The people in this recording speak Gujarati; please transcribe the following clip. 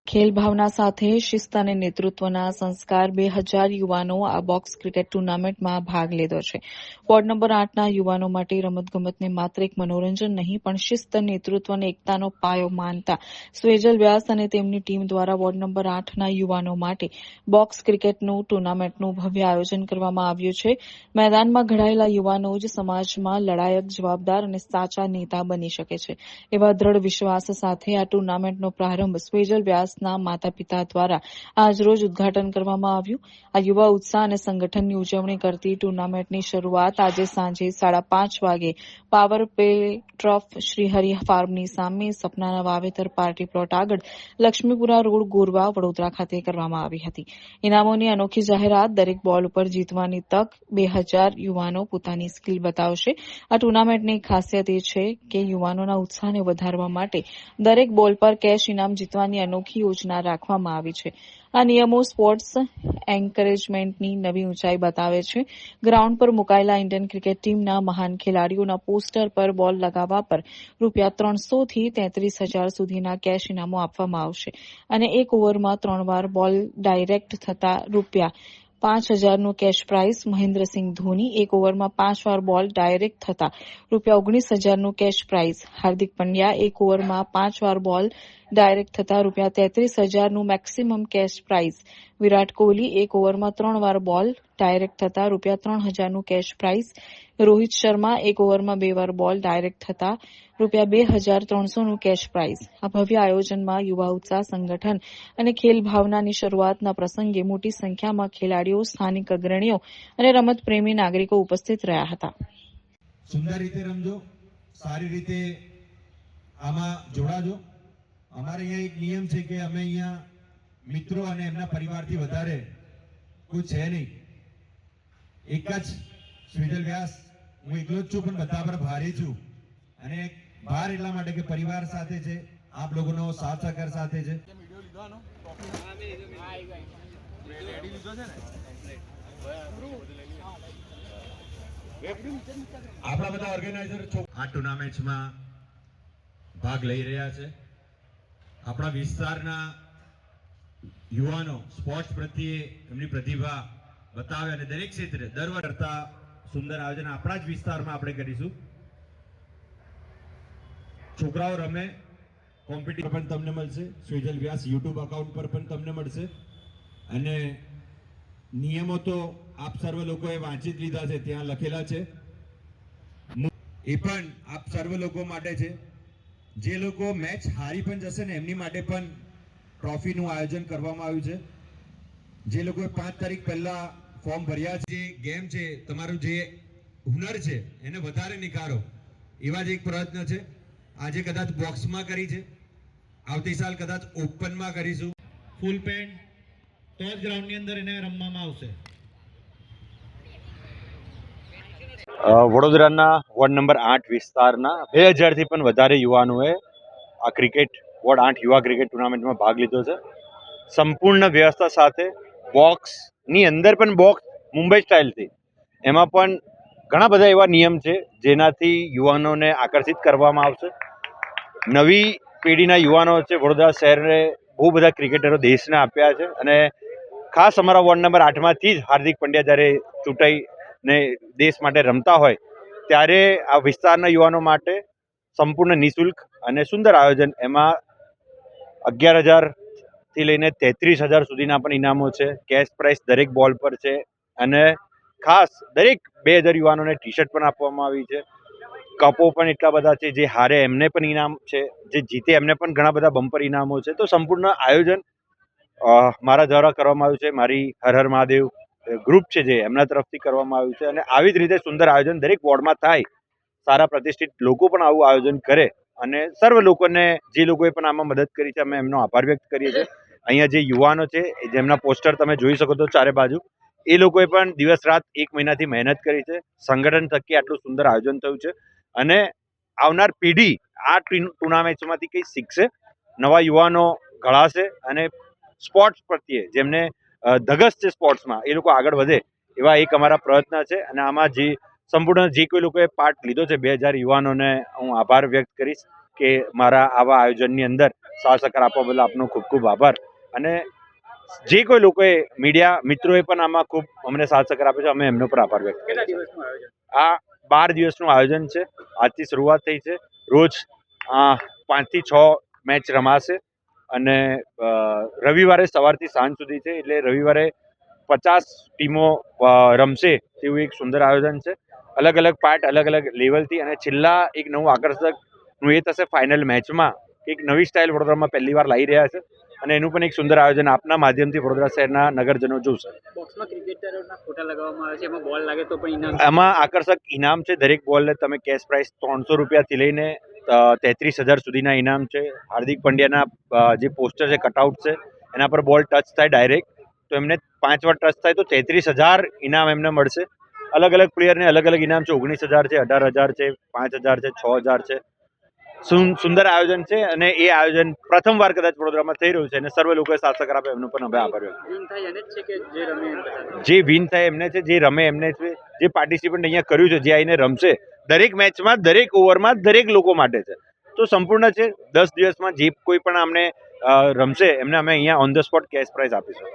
ખેલ ભાવના સાથે શિસ્ત અને નેતૃત્વના સંસ્કાર 2000 યુવાનો આ બોક્સ ક્રિકેટ ટુર્નામેન્ટમાં ભાગ લીધો છે. વોર્ડ નંબર 8ના યુવાનો માટે રમતગમતને માત્ર એક મનોરંજન નહીં પણ શિસ્ત, નેતૃત્વ અને એકતાનો પાયો માનતા સ્વેજલ વ્યાસ અને તેમની ટીમ દ્વારા વોર્ડ નંબર 8ના યુવાનો માટે બોક્સ ક્રિકેટનું ટુર્નામેન્ટનું ભવ્ય આયોજન કરવામાં આવ્યું છે. મેદાનમાં ઘડાયેલા યુવાનો જ સમાજમાં લડાયક, જવાબદાર અને સાચા નેતા બની શકે છે. એવા દ્રઢ વિશ્વાસ સાથે આ ટુર્નામેન્ટનો પ્રારંભ સ્વેજલ વ્યાસના માતા-પિતા દ્વારા આજરોજ ઉદ્ઘાટન કરવામાં આવ્યું. આ યુવા ઉત્સાહ અને સંગઠનની ઉજવણી કરતી ટુર્નામેન્ટની શરૂઆત આજે સાંજે 5:30 વાગે પાવર પેટ્રોફ શ્રીહરિ ફાર્મની સામે સપનાના વાવેતર પાર્ટી પ્લોટ આગળ લક્ષ્મીપુરા રોડ, ગોરવા, વડોદરા ખાતે કરવામાં આવી હતી. ઇનામોની અનોખી જાહેરાત, દરેક બોલ ઉપર જીતવાની તક, 2000 યુવાનો પોતાની સ્કિલ બતાવશે. આ ટુર્નામેન્ટની ખાસિયત એ છે કે યુવાનોના ઉત્સાહને વધારવા માટે દરેક બોલ પર કેશ ઇનામ જીતવાની અનોખી યોજના રાખવામાં આવી છે. આ નિયમો સ્પોર્ટ્સ એન્કરેજમેન્ટની નવી ઊંચાઈ બતાવે છે. ગ્રાઉન્ડ પર મુકાયેલા ઇન્ડિયન ક્રિકેટ ટીમના મહાન ખેલાડીઓના પોસ્ટર પર બોલ લગાવવા પર ₹300 થી 33,000 સુધીના કેશ ઇનામો આપવામાં આવશે અને એક ઓવરમાં 3 વાર બોલ ડાયરેક્ટ થતા ₹5,000નું કેશ પ્રાઇઝ. મહેન્દ્રસિંહ ધોની, એક ઓવરમાં 5 વાર બોલ ડાયરેક્ટ થતા ₹19,000નું કેશ પ્રાઇઝ. હાર્દિક પંડ્યા, એક ઓવરમાં 5 વાર બોલ ડાયરેક્ટ થતા ₹33,000નું maximum cache price. Virat Kohli, એક ઓવરમાં 3 વાર બોલ ડાયરેક્ટ થતા ₹3,000નું કેશ પ્રાઇઝ. રોહિત શર્મા, એક ઓવરમાં 2 વાર બોલ ડાયરેક્ટ થતા ₹2,300નું કેશ પ્રાઇઝ. આ ભવ્ય આયોજનમાં યુવા ઉત્સાહ, સંગઠન અને ખેલ ભાવનાની શરૂઆતના પ્રસંગે મોટી સંખ્યામાં ખેલાડીઓ, સ્થાનિક અગ્રણીઓ અને રમતપ્રેમી નાગરિકો ઉપસ્થિત રહ્યા હતા. સુંદર રીતે રમજો, સારી રીતે આમાં જોડાજો. અમારે અહીંયા એક નિયમ છે કે અમે અહીંયા મિત્રો અને એમના પરિવારથી વધારે કોઈ છે નહીં. એક જ સ્વેજલ વ્યાસ, હું એકલો જ છું પણ બધા પર ભારી છું. અને ભાર એટલા માટે કે પરિવાર સાથે છે, આપ લોકોનો સાથ સહકાર સાથે છે. આપણા બધા ઓર્ગેનાઇઝર આ ટુર્નામેન્ટમાં ભાગ લઈ રહ્યા છે. આપણા વિસ્તારના યુવાનો સ્પોર્ટ્સ પ્રત્યે એમની પ્રતિભા બતાવે અને દરેક ક્ષેત્રે દર વર્ષ કરતા સુંદર આયોજન આપણા જ વિસ્તારમાં આપણે કરીશું. છોકરાઓ રમે, કોમ્પિટિશન પણ તમને મળશે. સ્વેજલ વ્યાસ યુટ્યુબ અકાઉન્ટ પર પણ તમને મળશે. અને નિયમો તો આપ સર્વ લોકોએ વાંચી જ લીધા છે, ત્યાં લખેલા છે. એ પણ આપ સર્વ લોકો માટે છે. જે લોકો મેચ હારી પણ જશે ને એમની માટે પણ ટ્રોફીનું આયોજન કરવામાં આવ્યું છે. જે લોકોએ 5 તારીખ પહેલા ફોર્મ ભર્યા છે, ગેમ છે, તમારું જે હુનર છે એને વધારે નિખારો, એવા જ એક પ્રયત્ન છે. આજે કદાચ બોક્સમાં કરી છે, આવતી સાલ કદાચ ઓપનમાં કરીશું. ફૂલ પેન્ટ તો જ ગ્રાઉન્ડની અંદર એને રમવામાં આવશે. વડોદરાના વોર્ડ નંબર 8 વિસ્તારના 2000થી પણ વધારે યુવાનોએ આ ક્રિકેટ વોર્ડ 8 યુવા ક્રિકેટ ટુર્નામેન્ટમાં ભાગ લીધો છે. સંપૂર્ણ વ્યવસ્થા સાથે બોક્સની અંદર પણ બોક્સ મુંબઈ સ્ટાઇલથી, એમાં પણ ઘણા બધા એવા નિયમ છે જેનાથી યુવાનોને આકર્ષિત કરવામાં આવશે. નવી પેઢીના યુવાનો છે. વડોદરા શહેરને બહુ બધા ક્રિકેટરો દેશને આપ્યા છે અને ખાસ અમારા વોર્ડ નંબર 8માંથી જ હાર્દિક પંડ્યા જ્યારે ચૂંટાઈને દેશ માટે રમતા હોય ત્યારે આ વિસ્તારના યુવાનો માટે સંપૂર્ણ નિઃશુલ્ક અને સુંદર આયોજન. એમાં 11,000થી લઈને 33,000 સુધીના પણ ઇનામો છે. કેશ પ્રાઇઝ દરેક બોલ પર છે અને ખાસ દરેક 2000 યુવાનોને ટી શર્ટ પણ આપવામાં આવી છે. કપો પણ એટલા બધા છે. જે હારે એમને પણ ઇનામ છે, જે જીતે એમને પણ ઘણા બધા બમ્પર ઇનામો છે. તો સંપૂર્ણ આયોજન મારા દ્વારા કરવામાં આવ્યું છે. મારી હર હર મહાદેવ ગ્રુપ છે જે એમના તરફથી કરવામાં આવ્યું છે અને આવી જ રીતે સુંદર આયોજન દરેક વોર્ડમાં થાય. સારા પ્રતિષ્ઠિત લોકો પણ આવું આયોજન કરે અને સર્વ લોકોને, જે લોકોએ પણ આમાં મદદ કરી છે, અમે એમનો આભાર વ્યક્ત કરીએ છીએ. અહીંયા જે યુવાનો છે, જેમના પોસ્ટર તમે જોઈ શકો છો ચારે બાજુ, એ લોકોએ પણ દિવસ રાત 1 મહિનાથી મહેનત કરી છે. સંગઠન થકી આટલું સુંદર આયોજન થયું છે અને આવનાર પેઢી આ ટુર્નામેન્ટમાંથી કંઈ શીખશે, નવા યુવાનો ઘડાશે અને સ્પોર્ટ્સ પ્રત્યે જેમને ધગશ છે સ્પોર્ટ્સમાં, એ લોકો આગળ વધે એવા એક અમારા પ્રયત્ન છે. અને આમાં જે સંપૂર્ણ જે કોઈ લોકોએ પાર્ટ લીધો છે, 2000 યુવાનોને હું આભાર વ્યક્ત કરીશ કે મારા આવા આયોજનની અંદર સાથ સહકાર આપવા બદલ આપનો ખૂબ ખૂબ આભાર. અને જે કોઈ લોકોએ મીડિયા મિત્રોએ પણ આમાં ખૂબ અમને સાથ સહકાર આપ્યો છે, અમે એમનો પર આભાર વ્યક્ત કરીએ છીએ. આ 12 દિવસનું આયોજન છે. આજથી શરૂઆત થઈ છે. રોજ 5 થી 6 મેચ રમાશે અને રવિવારે સવારથી સાંજ સુધી છે. એટલે રવિવારે 50 ટીમો રમશે તેવું એક સુંદર આયોજન છે. અલગ અલગ પાર્ટ, અલગ અલગ લેવલથી. અને છેલ્લા એક નવું આકર્ષકનું એ થશે ફાઇનલ મેચમાં એક નવી સ્ટાઇલ વડોદરામાં પહેલી વાર લાવી રહ્યા છે અને એનું પણ એક સુંદર આયોજન આપના માધ્યમથી વડોદરા શહેરના નગરજનો જોશે. બોક્સમાં ક્રિકેટરોના ફોટા લગાવવામાં આવે છે, એમાં બોલ લાગે તો પણ ઇનામ. આમાં આકર્ષક ઇનામ છે. દરેક બોલને તમે કેશ પ્રાઇસ 300 રૂપિયાથી લઈને 33,000 સુધીના ઇનામ છે. હાર્દિક પંડ્યાના જે પોસ્ટર છે, કટઆઉટ છે, એના પર બોલ ટચ થાય ડાયરેક્ટ, તો એમને 5 વાર ટચ થાય તો 33,000 ઇનામ એમને મળશે. અલગ અલગ પ્લેયરને અલગ અલગ ઇનામ છે. 19,000 છે, 18,000 છે, 5,000 છે, 6,000 છે. સુંદર આયોજન છે અને એ આયોજન પ્રથમવાર કદાચ વડોદરામાં થઈ રહ્યું છે અને સર્વ લોકોએ સાથ સહકાર આપે એમનો પણ અમે આભાર વ્યક્ત કરીએ. વિન થાય એને જ છે કે જે રમે એમ બધા? જે વિન થાય એમને છે, જે રમે એમને છે, જે પાર્ટિસિપન્ટ અહીંયા કર્યું છે, જે આવીને રમશે, દરેક મેચમાં, દરેક ઓવરમાં, દરેક લોકો માટે છે. તો સંપૂર્ણ છે. 10 દિવસમાં જે કોઈ પણ અમને રમશે એમને અમે અહીંયા on the spot cache price આપીશું.